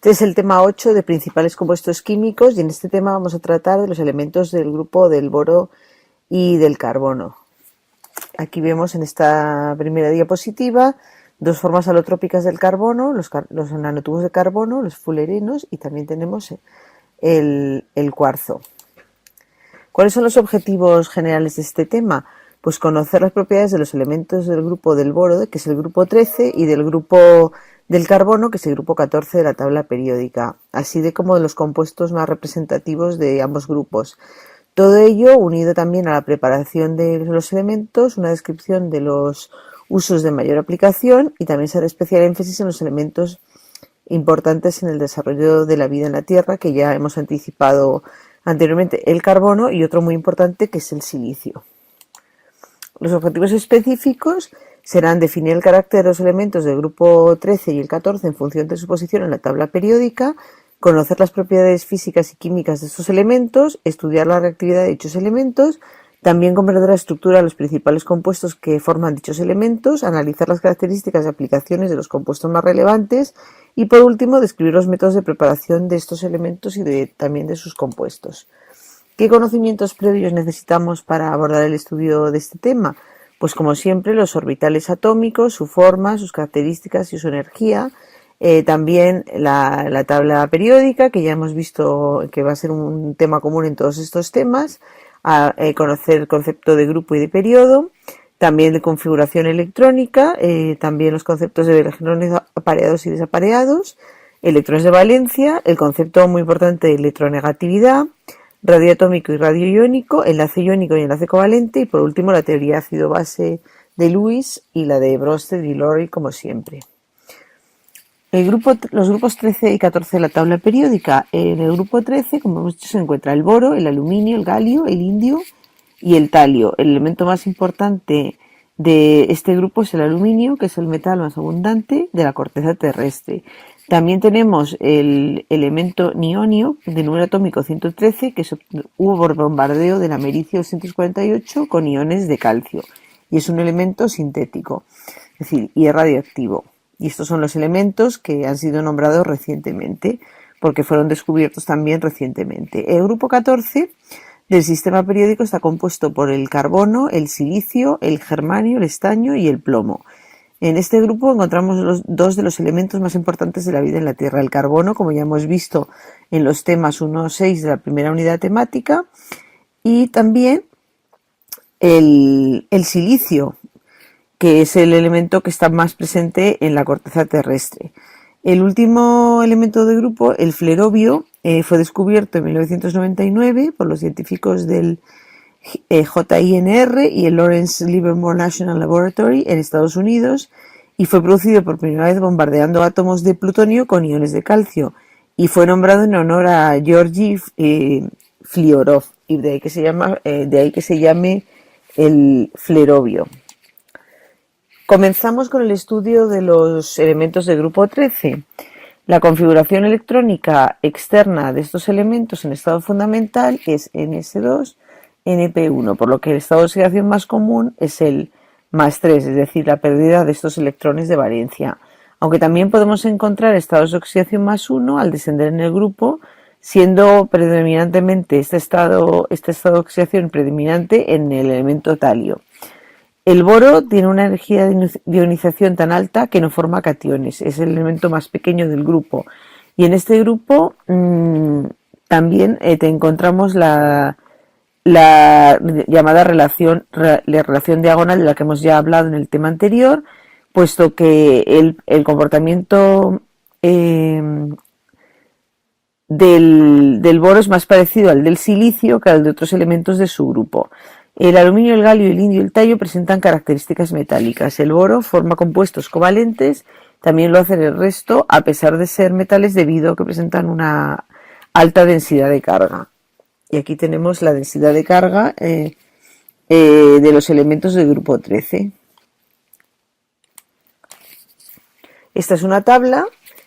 Este es el tema 8 de principales compuestos químicos y en este tema vamos a tratar de los elementos del grupo del boro y del carbono. Aquí vemos en esta primera diapositiva dos formas alotrópicas del carbono, los nanotubos de carbono, los fullerenos, y también tenemos el cuarzo. ¿Cuáles son los objetivos generales de este tema? Pues conocer las propiedades de los elementos del grupo del boro, que es el grupo 13, y del grupo del carbono, que es el grupo 14 de la tabla periódica, así de como de los compuestos más representativos de ambos grupos. Todo ello unido también a la preparación de los elementos, una descripción de los usos de mayor aplicación, y también se hará especial énfasis en los elementos importantes en el desarrollo de la vida en la Tierra, que ya hemos anticipado anteriormente, el carbono, y otro muy importante que es el silicio. Los objetivos específicos serán definir el carácter de los elementos del grupo 13 y el 14 en función de su posición en la tabla periódica, conocer las propiedades físicas y químicas de estos elementos, estudiar la reactividad de dichos elementos, también comprender la estructura de los principales compuestos que forman dichos elementos, analizar las características y aplicaciones de los compuestos más relevantes y, por último, describir los métodos de preparación de estos elementos y también de sus compuestos. ¿Qué conocimientos previos necesitamos para abordar el estudio de este tema? Pues, como siempre, los orbitales atómicos, su forma, sus características y su energía. También la tabla periódica, que ya hemos visto que va a ser un tema común en todos estos temas. Conocer el concepto de grupo y de periodo. También de configuración electrónica. También los conceptos de electrones apareados y desapareados. Electrones de valencia. El concepto muy importante de electronegatividad. Radio atómico y radio iónico, enlace iónico y enlace covalente, y por último la teoría ácido-base de Lewis y la de Bronsted y Lowry, como siempre. Los grupos 13 y 14 de la tabla periódica. En el grupo 13, como hemos dicho, se encuentra el boro, el aluminio, el galio, el indio y el talio. El elemento más importante de este grupo es el aluminio, que es el metal más abundante de la corteza terrestre. También tenemos el elemento nionio, de número atómico 113, que hubo por bombardeo del americio 248 con iones de calcio, y es un elemento sintético, es decir, y es radioactivo. Y estos son los elementos que han sido nombrados recientemente, porque fueron descubiertos también recientemente. El grupo 14 del sistema periódico está compuesto por el carbono, el silicio, el germanio, el estaño y el plomo. En este grupo encontramos dos de los elementos más importantes de la vida en la Tierra. El carbono, como ya hemos visto en los temas 1-6 de la primera unidad temática, y también el silicio, que es el elemento que está más presente en la corteza terrestre. El último elemento del grupo, el flerobio, fue descubierto en 1999 por los científicos del JINR y el Lawrence Livermore National Laboratory en Estados Unidos, y fue producido por primera vez bombardeando átomos de plutonio con iones de calcio, y fue nombrado en honor a Georgy Fliorov, y de ahí que se llame el flerobio. Comenzamos con el estudio de los elementos del grupo 13. La configuración electrónica externa de estos elementos en estado fundamental es ns2, np1, por lo que el estado de oxidación más común es el +3, es decir, la pérdida de estos electrones de valencia. Aunque también podemos encontrar estados de oxidación +1 al descender en el grupo, siendo predominantemente este estado de oxidación predominante en el elemento talio. El boro tiene una energía de ionización tan alta que no forma cationes, es el elemento más pequeño del grupo. Y en este grupo también encontramos la llamada relación diagonal, de la que hemos ya hablado en el tema anterior, puesto que el comportamiento del boro es más parecido al del silicio que al de otros elementos de su grupo. El aluminio, el galio, el indio y el talio presentan características metálicas. El boro forma compuestos covalentes, también lo hacen el resto, a pesar de ser metales, debido a que presentan una alta densidad de carga. Y aquí tenemos la densidad de carga de los elementos del grupo 13. Esta es una tabla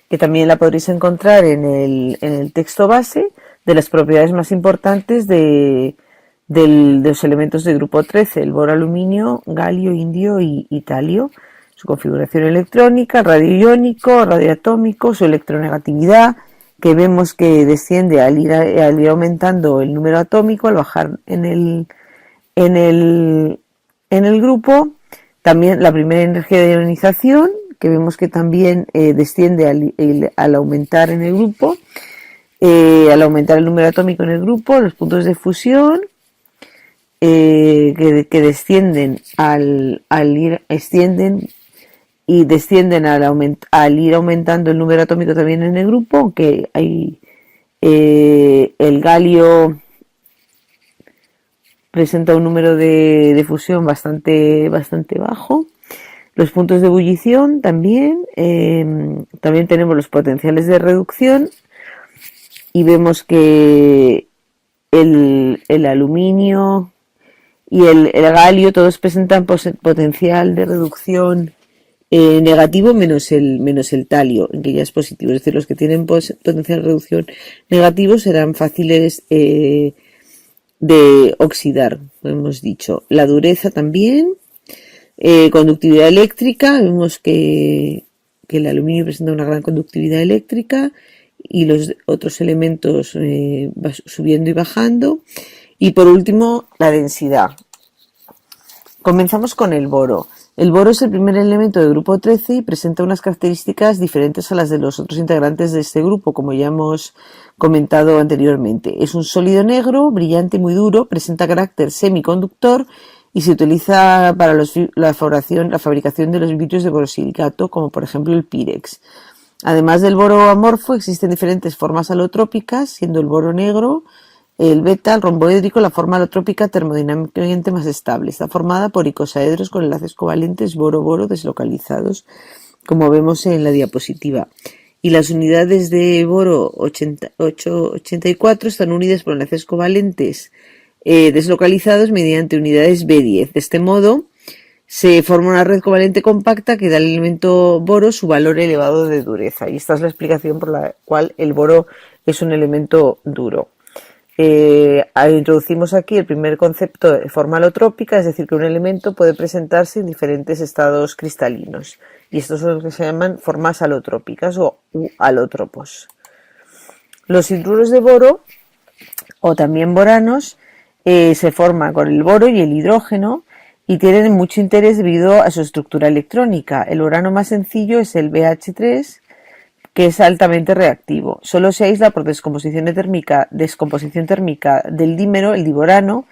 que también la podréis encontrar en el texto base, de las propiedades más importantes de los elementos del grupo 13, el boro, aluminio, galio, indio y talio. su configuración electrónica, radio iónico, radioatómico, su electronegatividad, que vemos que desciende al ir aumentando el número atómico, al bajar en el grupo. También la primera energía de ionización, que vemos que también desciende al aumentar en el grupo, al aumentar el número atómico en el grupo. Los puntos de fusión, que descienden al ir al ir aumentando el número atómico también en el grupo, aunque hay el galio presenta un número de fusión bastante bajo. Los puntos de ebullición también tenemos los potenciales de reducción, y vemos que el aluminio y el galio todos presentan potencial de reducción negativo, menos el talio, en que ya es positivo. Es decir, los que tienen potencial de reducción negativo serán fáciles de oxidar, como hemos dicho. La dureza también, conductividad eléctrica, vemos que el aluminio presenta una gran conductividad eléctrica, y los otros elementos va subiendo y bajando. Y por último, la densidad. Comenzamos con el boro. El boro es el primer elemento del grupo 13 y presenta unas características diferentes a las de los otros integrantes de este grupo, como ya hemos comentado anteriormente. Es un sólido negro, brillante y muy duro, presenta carácter semiconductor y se utiliza para la fabricación de los vidrios de borosilicato, como por ejemplo el Pirex. Además del boro amorfo, existen diferentes formas alotrópicas, siendo el boro negro, el beta, el romboédrico, la forma alotrópica termodinámicamente más estable. Está formada por icosaedros con enlaces covalentes boro-boro deslocalizados, como vemos en la diapositiva. Y las unidades de boro 884 están unidas por enlaces covalentes deslocalizados mediante unidades B10. De este modo, se forma una red covalente compacta que da al elemento boro su valor elevado de dureza. Y esta es la explicación por la cual el boro es un elemento duro. Introducimos aquí el primer concepto de forma alotrópica, es decir, que un elemento puede presentarse en diferentes estados cristalinos. Y estos son los que se llaman formas alotrópicas o alótropos. Los hidruros de boro, o también boranos, se forman con el boro y el hidrógeno, y tienen mucho interés debido a su estructura electrónica. El borano más sencillo es el BH3, que es altamente reactivo. Solo se aísla por descomposición térmica del dímero, el diborano,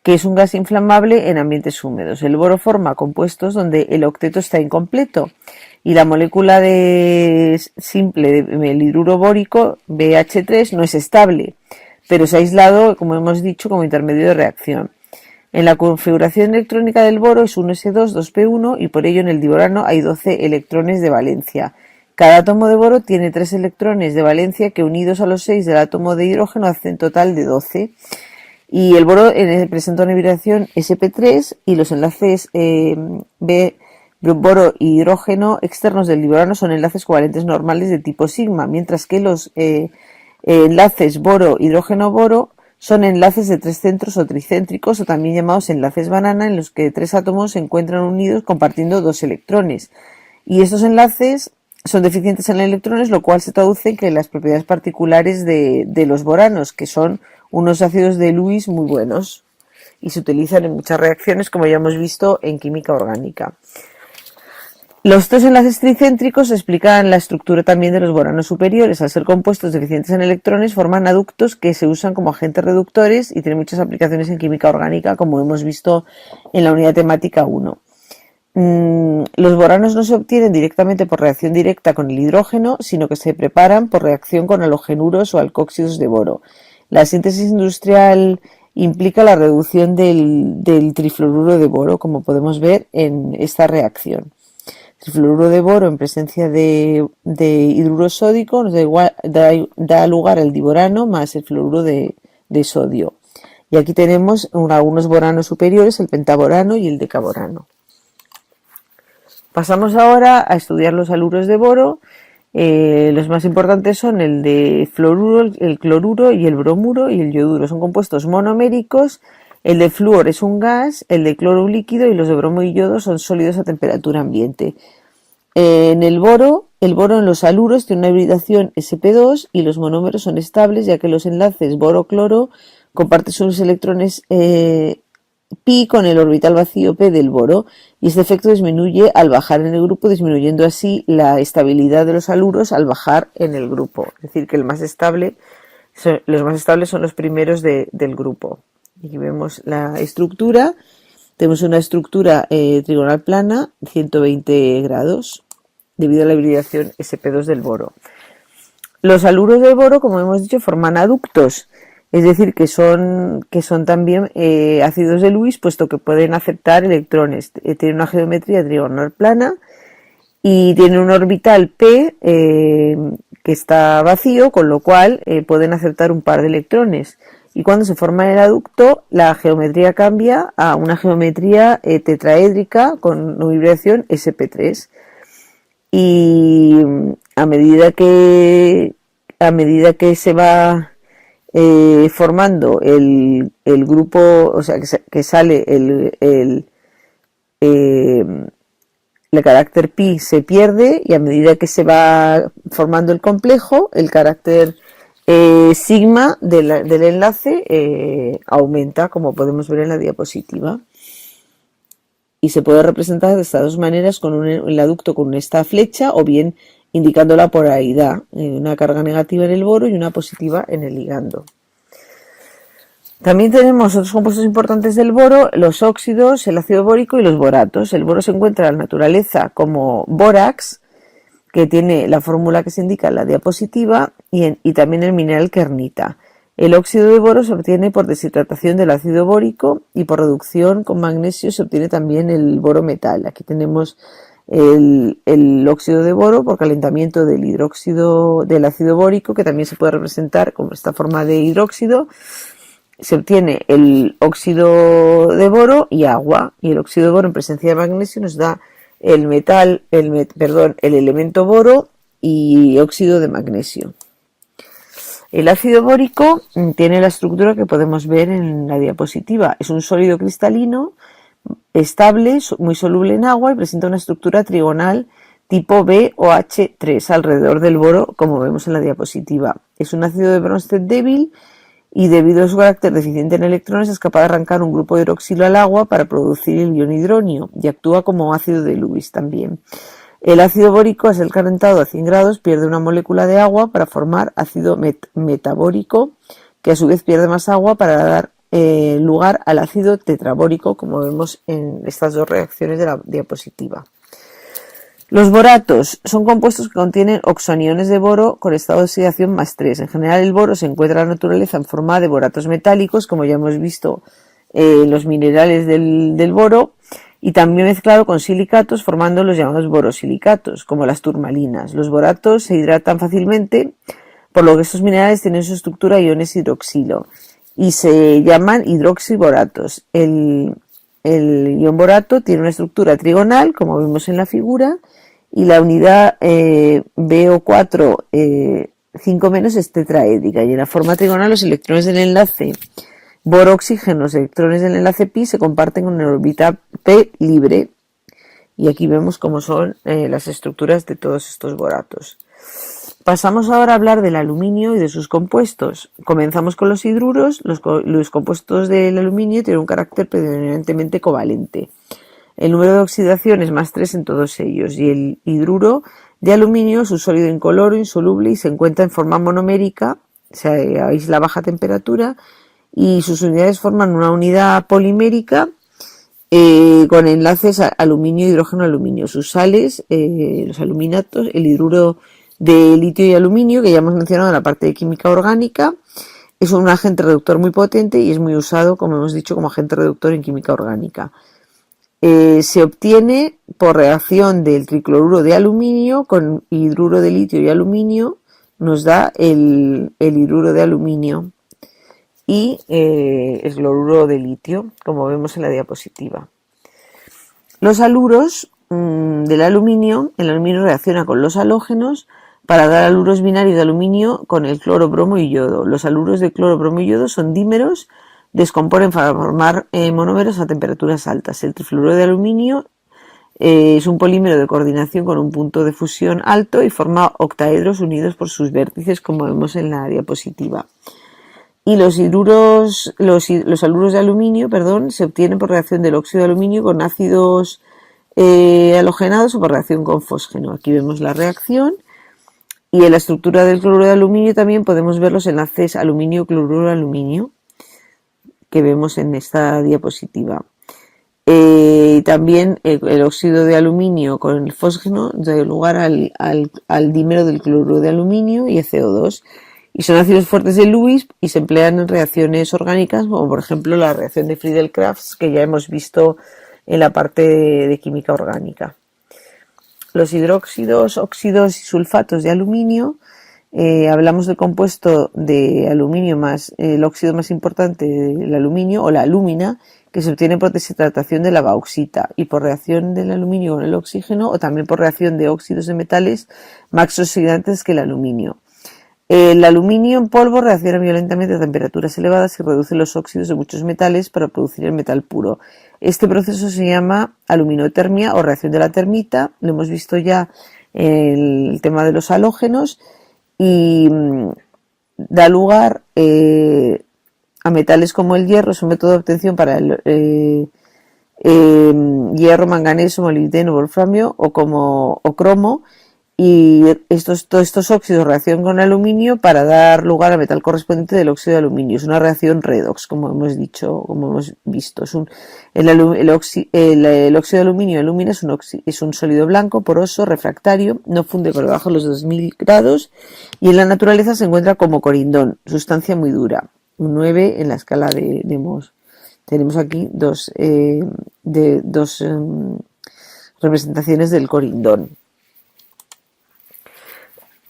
que es un gas inflamable en ambientes húmedos. El boro forma compuestos donde el octeto está incompleto, y la molécula simple del hidruro bórico, BH3, no es estable, pero se ha aislado, como hemos dicho, como intermedio de reacción. En la configuración electrónica del boro es 1s2, 2p1, y por ello en el diborano hay 12 electrones de valencia. Cada átomo de boro tiene 3 electrones de valencia que, unidos a los 6 del átomo de hidrógeno, hacen total de 12. Y el boro presenta una vibración sp3, y los enlaces boro y hidrógeno externos del diborano son enlaces covalentes normales de tipo sigma, mientras que los enlaces boro-hidrógeno-boro son enlaces de 3 centros o tricéntricos, o también llamados enlaces banana, en los que 3 átomos se encuentran unidos compartiendo 2 electrones. Y estos enlaces son deficientes en electrones, lo cual se traduce en que las propiedades particulares de los boranos, que son unos ácidos de Lewis muy buenos, y se utilizan en muchas reacciones, como ya hemos visto en química orgánica. Los 3 enlaces tricéntricos explican la estructura también de los boranos superiores. Al ser compuestos deficientes en electrones, forman aductos que se usan como agentes reductores y tienen muchas aplicaciones en química orgánica, como hemos visto en la unidad temática 1. Los boranos no se obtienen directamente por reacción directa con el hidrógeno, sino que se preparan por reacción con halogenuros o alcóxidos de boro. La síntesis industrial implica la reducción del trifluoruro de boro, como podemos ver en esta reacción. El fluoruro de boro en presencia de hidruro sódico nos da lugar al diborano más el fluoruro de sodio. Y aquí tenemos algunos boranos superiores, el pentaborano y el decaborano. Pasamos ahora a estudiar los haluros de boro. Los más importantes son el de fluoruro, el cloruro y el bromuro y el yoduro. Son compuestos monoméricos El de flúor es un gas, el de cloro un líquido y los de bromo y yodo son sólidos a temperatura ambiente. En el boro en los haluros tiene una hibridación sp2 y los monómeros son estables, ya que los enlaces boro-cloro comparten sus electrones pi con el orbital vacío p del boro, y este efecto disminuye al bajar en el grupo, disminuyendo así la estabilidad de los haluros al bajar en el grupo. Es decir, que los más estables son los primeros del grupo. Aquí vemos la estructura. Tenemos una estructura trigonal plana, 120 grados, debido a la hibridación sp2 del boro. Los haluros del boro, como hemos dicho, forman aductos, es decir, que son también ácidos de Lewis, puesto que pueden aceptar electrones. Tienen una geometría trigonal plana y tienen un orbital p que está vacío, con lo cual pueden aceptar un par de electrones. Y cuando se forma el aducto, la geometría cambia a una geometría tetraédrica con una hibridación sp3. Y a medida que se va formando el grupo, o sea, que sale el carácter pi se pierde, y a medida que se va formando el complejo, el carácter sigma del enlace aumenta, como podemos ver en la diapositiva. Y se puede representar de estas dos maneras, con el aducto con esta flecha, o bien indicando la polaridad, una carga negativa en el boro y una positiva en el ligando. También tenemos otros compuestos importantes del boro: los óxidos, el ácido bórico y los boratos. El boro se encuentra en la naturaleza como bórax, que tiene la fórmula que se indica en la diapositiva, y también el mineral kernita. El óxido de boro se obtiene por deshidratación del ácido bórico, y por reducción con magnesio se obtiene también el boro metal. Aquí tenemos el óxido de boro por calentamiento del hidróxido del ácido bórico, que también se puede representar como esta forma de hidróxido. Se obtiene el óxido de boro y agua, y el óxido de boro en presencia de magnesio nos da el elemento boro y óxido de magnesio. El ácido bórico tiene la estructura que podemos ver en la diapositiva. Es un sólido cristalino estable, muy soluble en agua, y presenta una estructura trigonal tipo BOH3 alrededor del boro, como vemos en la diapositiva. Es un ácido de Bronsted débil, y debido a su carácter deficiente en electrones es capaz de arrancar un grupo de hidroxilo al agua para producir el ion hidronio, y actúa como ácido de Lewis también. El ácido bórico, al ser calentado a 100 grados, pierde una molécula de agua para formar ácido metabórico, que a su vez pierde más agua para dar lugar al ácido tetrabórico, como vemos en estas dos reacciones de la diapositiva. Los boratos son compuestos que contienen oxoaniones de boro con estado de oxidación +3. En general, el boro se encuentra en la naturaleza en forma de boratos metálicos, como ya hemos visto en los minerales del boro, y también mezclado con silicatos, formando los llamados borosilicatos, como las turmalinas. Los boratos se hidratan fácilmente, por lo que estos minerales tienen su estructura iones hidroxilo y se llaman hidroxiboratos. El ion borato tiene una estructura trigonal, como vemos en la figura, y la unidad BO4 5- es tetraédrica, y en la forma trigonal los electrones del enlace boro-oxígeno, los electrones del enlace pi se comparten con el orbital p libre, y aquí vemos cómo son las estructuras de todos estos boratos. Pasamos ahora a hablar del aluminio y de sus compuestos. Comenzamos con los hidruros. Los compuestos del aluminio tienen un carácter predominantemente covalente. El número de oxidación es +3 en todos ellos, y el hidruro de aluminio es un sólido incoloro, insoluble, y se encuentra en forma monomérica, se aísla a baja temperatura, y sus unidades forman una unidad polimérica con enlaces aluminio, hidrógeno, aluminio. Sus sales, los aluminatos, el hidruro de litio y aluminio, que ya hemos mencionado en la parte de química orgánica, es un agente reductor muy potente y es muy usado, como hemos dicho, como agente reductor en química orgánica. Se obtiene por reacción del tricloruro de aluminio con hidruro de litio y aluminio, nos da el hidruro de aluminio y el cloruro de litio, como vemos en la diapositiva. Los haluros del aluminio, el aluminio reacciona con los halógenos para dar haluros binarios de aluminio con el cloro, bromo y yodo. Los haluros de cloro, bromo y yodo son dímeros descomponen para formar monómeros a temperaturas altas. El trifluoruro de aluminio es un polímero de coordinación con un punto de fusión alto y forma octaedros unidos por sus vértices, como vemos en la diapositiva. Y los haluro de aluminio, se obtienen por reacción del óxido de aluminio con ácidos halogenados o por reacción con fósgeno. Aquí vemos la reacción. Y en la estructura del cloruro de aluminio también podemos ver los enlaces aluminio-cloruro de aluminio que vemos en esta diapositiva. También el óxido de aluminio con el fósgeno da lugar al dímero del cloruro de aluminio y el CO2. Y son ácidos fuertes de Lewis y se emplean en reacciones orgánicas, como por ejemplo la reacción de Friedel-Crafts, que ya hemos visto en la parte de química orgánica. Los hidróxidos, óxidos y sulfatos de aluminio, hablamos del compuesto de aluminio más el óxido más importante del aluminio, o la alúmina, que se obtiene por deshidratación de la bauxita y por reacción del aluminio con el oxígeno, o también por reacción de óxidos de metales más oxidantes que el aluminio. El aluminio en polvo reacciona violentamente a temperaturas elevadas y reduce los óxidos de muchos metales para producir el metal puro. Este proceso se llama aluminotermia o reacción de la termita. Lo hemos visto ya en el tema de los halógenos y da lugar a metales como el hierro. Es un método de obtención para el hierro, manganeso, molibdeno, wolframio o cromo. Y todos estos óxidos reaccionan con aluminio para dar lugar al metal correspondiente del óxido de aluminio. Es una reacción redox, como hemos visto. El óxido de aluminio alumina es un sólido blanco, poroso, refractario, no funde por debajo de los 2000 grados y en la naturaleza se encuentra como corindón, sustancia muy dura, un 9 en la escala de Mohs. Tenemos aquí dos representaciones del corindón.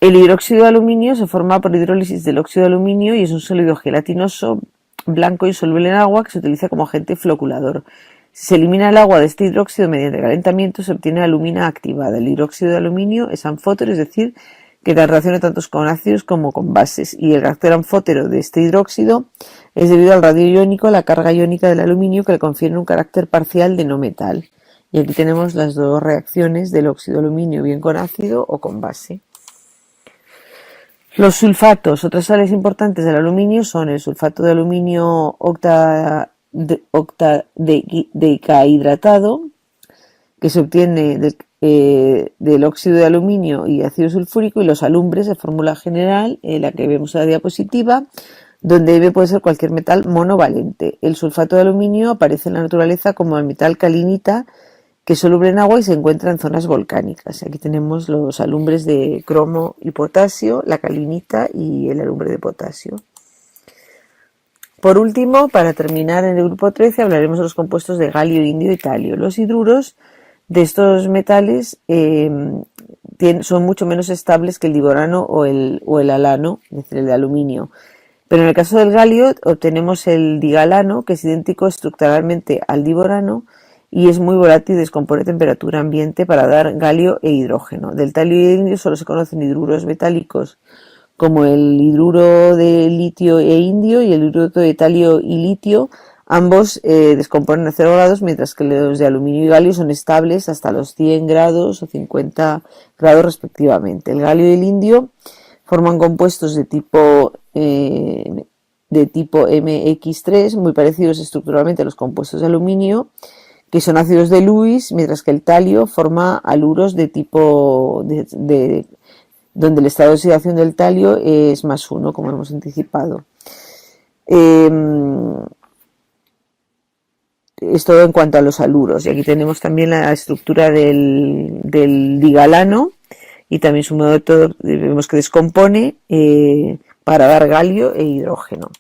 El hidróxido de aluminio se forma por hidrólisis del óxido de aluminio y es un sólido gelatinoso, blanco y insoluble en agua que se utiliza como agente floculador. Si se elimina el agua de este hidróxido mediante calentamiento, se obtiene alumina activada. El hidróxido de aluminio es anfótero, es decir, que reacciona tanto con ácidos como con bases. Y el carácter anfótero de este hidróxido es debido al radio iónico, a la carga iónica del aluminio que le confiere un carácter parcial de no metal. Y aquí tenemos las dos reacciones del óxido de aluminio, bien con ácido o con base. Los sulfatos, otras sales importantes del aluminio son el sulfato de aluminio octadecahidratado, que se obtiene del óxido de aluminio y ácido sulfúrico, y los alumbres de fórmula general, la que vemos en la diapositiva, donde puede ser cualquier metal monovalente. El sulfato de aluminio aparece en la naturaleza como el metal calinita, que es soluble en agua y se encuentra en zonas volcánicas. Aquí tenemos los alumbres de cromo y potasio, la calinita y el alumbre de potasio. Por último, para terminar en el grupo 13, hablaremos de los compuestos de galio, indio y talio. Los hidruros de estos metales son mucho menos estables que el diborano o el alano, es decir, el de aluminio. Pero en el caso del galio obtenemos el digalano, que es idéntico estructuralmente al diborano, y es muy volátil y descompone a temperatura ambiente para dar galio e hidrógeno. Del talio y del indio solo se conocen hidruros metálicos como el hidruro de litio e indio y el hidruro de talio y litio. Ambos descomponen a 0 grados, mientras que los de aluminio y galio son estables hasta los 100 grados o 50 grados respectivamente. El galio y el indio forman compuestos de tipo MX3, muy parecidos estructuralmente a los compuestos de aluminio, que son ácidos de Lewis, mientras que el talio forma haluros de tipo donde el estado de oxidación del talio es +1, como hemos anticipado. Esto en cuanto a los haluros. Y aquí tenemos también la estructura del digalano y también su método, vemos que descompone para dar galio e hidrógeno.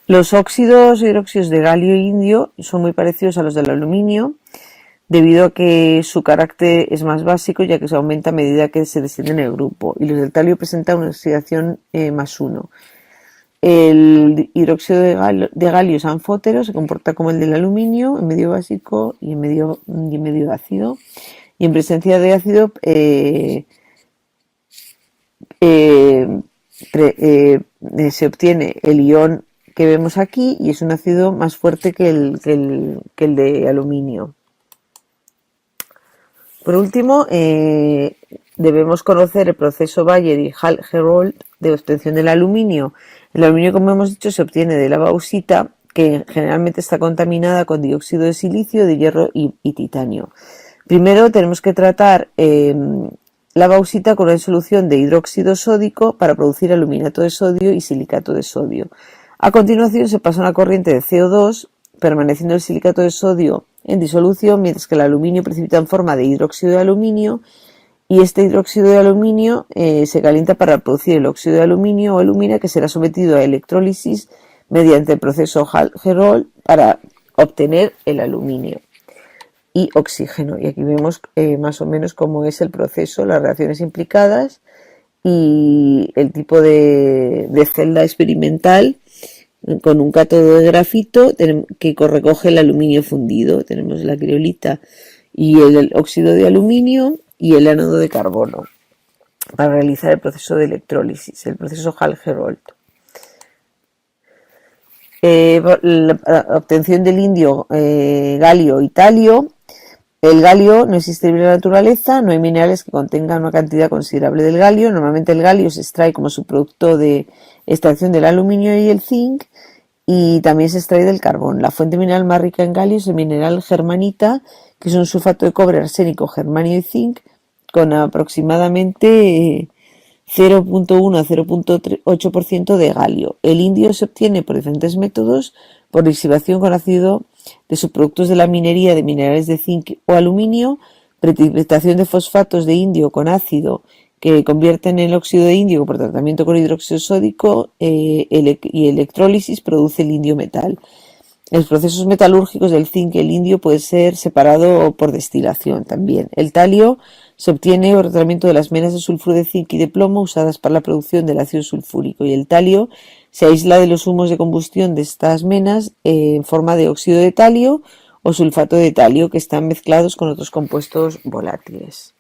Los óxidos e hidróxidos de galio e indio son muy parecidos a los del aluminio, debido a que su carácter es más básico, ya que se aumenta a medida que se desciende en el grupo, y los del talio presentan una oxidación +1. El hidróxido de galio es anfótero, se comporta como el del aluminio, en medio básico y en medio ácido, y en presencia de ácido se obtiene el ion que vemos aquí y es un ácido más fuerte que el de aluminio. Por último, debemos conocer el proceso Bayer y Hall-Hérold de obtención del aluminio. El aluminio, como hemos dicho, se obtiene de la bauxita, que generalmente está contaminada con dióxido de silicio, de hierro y titanio. Primero tenemos que tratar la bauxita con una solución de hidróxido sódico para producir aluminato de sodio y silicato de sodio. A continuación se pasa una corriente de CO2, permaneciendo el silicato de sodio en disolución, mientras que el aluminio precipita en forma de hidróxido de aluminio, y este hidróxido de aluminio se calienta para producir el óxido de aluminio o alumina, que será sometido a electrólisis mediante el proceso Hall-Hérold para obtener el aluminio y oxígeno. Y aquí vemos más o menos cómo es el proceso, las reacciones implicadas y el tipo de celda experimental con un cátodo de grafito que recoge el aluminio fundido. Tenemos la criolita y el óxido de aluminio y el ánodo de carbono para realizar el proceso de electrólisis, el proceso Hall-Hérold. La obtención del indio, galio y talio. El galio no existe libre en la naturaleza, no hay minerales que contengan una cantidad considerable del galio. Normalmente el galio se extrae como subproducto de extracción del aluminio y el zinc, y también se extrae del carbón. La fuente mineral más rica en galio es el mineral germanita, que es un sulfato de cobre, arsénico, germanio y zinc, con aproximadamente 0.1 a 0.8% de galio. El indio se obtiene por diferentes métodos: por lixiviación con ácido de subproductos de la minería de minerales de zinc o aluminio, precipitación de fosfatos de indio con ácido que convierten el óxido de indio por tratamiento con hidróxido sódico, y electrólisis produce el indio metal. Los procesos metalúrgicos del zinc y el indio puede ser separado por destilación también. El talio se obtiene por tratamiento de las menas de sulfuro de zinc y de plomo usadas para la producción del ácido sulfúrico, y el talio se aísla de los humos de combustión de estas menas en forma de óxido de talio o sulfato de talio, que están mezclados con otros compuestos volátiles.